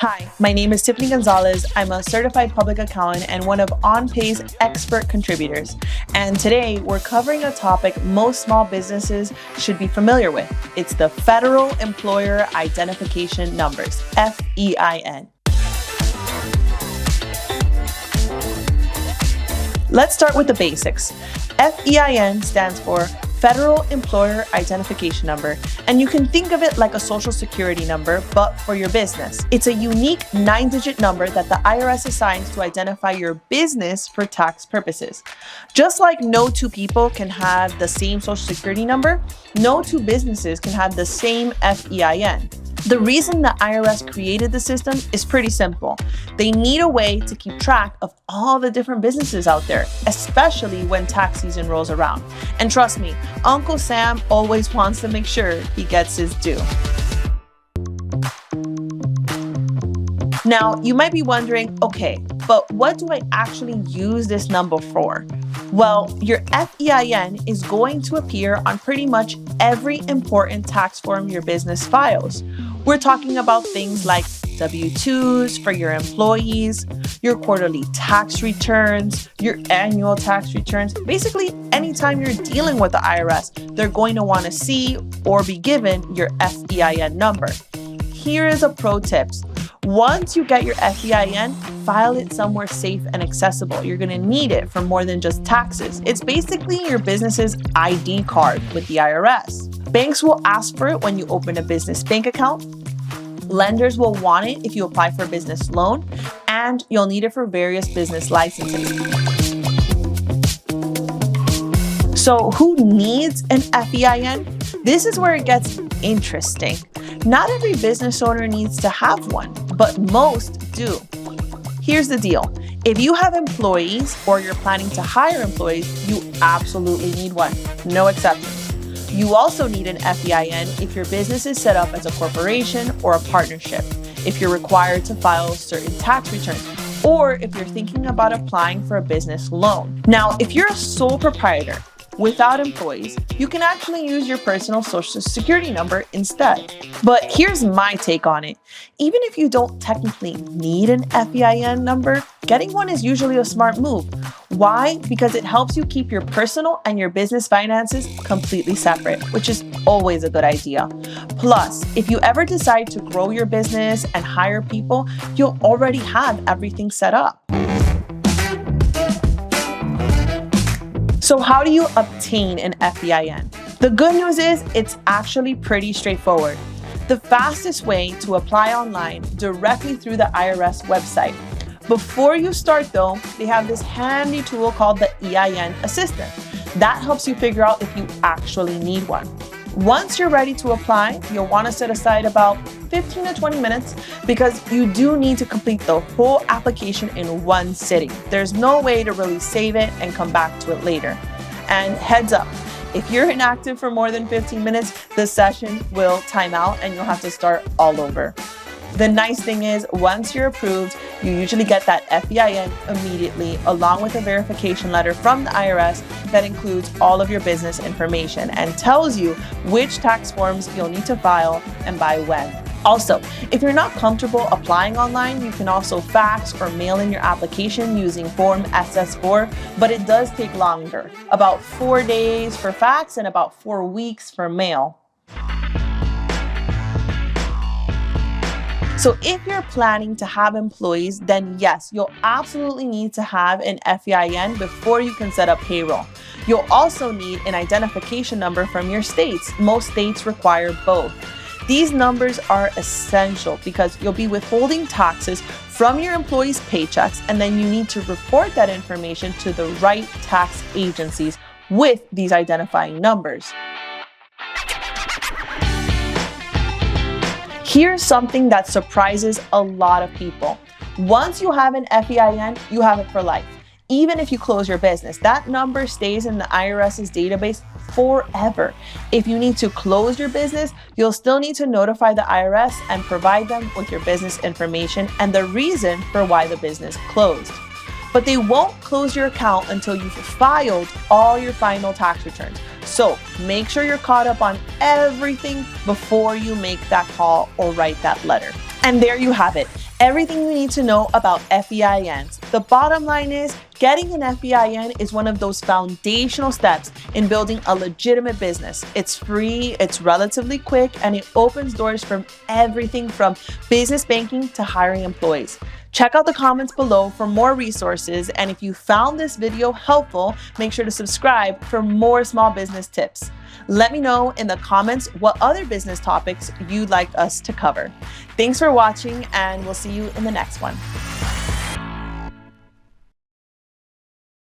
Hi, my name is Tiffany Gonzalez. I'm a certified public accountant and one of OnPay's expert contributors. And today we're covering a topic most small businesses should be familiar with. It's the Federal Employer Identification Numbers, FEIN. Let's start with the basics. FEIN stands for Federal Employer Identification Number, and you can think of it like a social security number, but for your business. It's a unique 9-digit number that the IRS assigns to identify your business for tax purposes. Just like no two people can have the same social security number, no two businesses can have the same FEIN. The reason the IRS created the system is pretty simple. They need a way to keep track of all the different businesses out there, especially when tax season rolls around. And trust me, Uncle Sam always wants to make sure he gets his due. Now, you might be wondering, okay, but what do I actually use this number for? Well, your FEIN is going to appear on pretty much every important tax form your business files. We're talking about things like W-2s for your employees, your quarterly tax returns, your annual tax returns. Basically, anytime you're dealing with the IRS, they're going to want to see or be given your FEIN number. Here is a pro tip. Once you get your FEIN, file it somewhere safe and accessible. You're going to need it for more than just taxes. It's basically your business's ID card with the IRS. Banks will ask for it when you open a business bank account. Lenders will want it if you apply for a business loan, and you'll need it for various business licenses. So who needs an FEIN? This is where it gets interesting. Not every business owner needs to have one, but most do. Here's the deal. If you have employees or you're planning to hire employees, you absolutely need one. No exceptions. You also need an FEIN if your business is set up as a corporation or a partnership, if you're required to file certain tax returns, or if you're thinking about applying for a business loan. Now, if you're a sole proprietor without employees, you can actually use your personal social security number instead. But here's my take on it. Even if you don't technically need an FEIN number, getting one is usually a smart move. Why? Because it helps you keep your personal and your business finances completely separate, which is always a good idea. Plus, if you ever decide to grow your business and hire people, you'll already have everything set up. So how do you obtain an FEIN? The good news is it's actually pretty straightforward. The fastest way to apply online directly through the IRS website. Before you start though, they have this handy tool called the EIN Assistant. That helps you figure out if you actually need one. Once you're ready to apply, you'll want to set aside about 15 to 20 minutes because you do need to complete the whole application in one sitting. There's no way to really save it and come back to it later. And heads up, if you're inactive for more than 15 minutes, the session will time out and you'll have to start all over. The nice thing is, once you're approved, you usually get that FEIN immediately, along with a verification letter from the IRS that includes all of your business information and tells you which tax forms you'll need to file and by when. Also, if you're not comfortable applying online, you can also fax or mail in your application using Form SS4, but it does take longer, about 4 days for fax and about 4 weeks for mail. So if you're planning to have employees, then yes, you'll absolutely need to have an FEIN before you can set up payroll. You'll also need an identification number from your states. Most states require both. These numbers are essential because you'll be withholding taxes from your employees' paychecks, and then you need to report that information to the right tax agencies with these identifying numbers. Here's something that surprises a lot of people. Once you have an FEIN, you have it for life. Even if you close your business, that number stays in the IRS's database forever. If you need to close your business, you'll still need to notify the IRS and provide them with your business information and the reason for why the business closed. But they won't close your account until you've filed all your final tax returns. So make sure you're caught up on everything before you make that call or write that letter. And there you have it. everything you need to know about FEINs. The bottom line is, getting an FEIN is one of those foundational steps in building a legitimate business. It's free, it's relatively quick, and it opens doors from everything from business banking to hiring employees. Check out the comments below for more resources, and if you found this video helpful, make sure to subscribe for more small business tips. Let me know in the comments what other business topics you'd like us to cover. Thanks for watching, and we'll see you in the next one.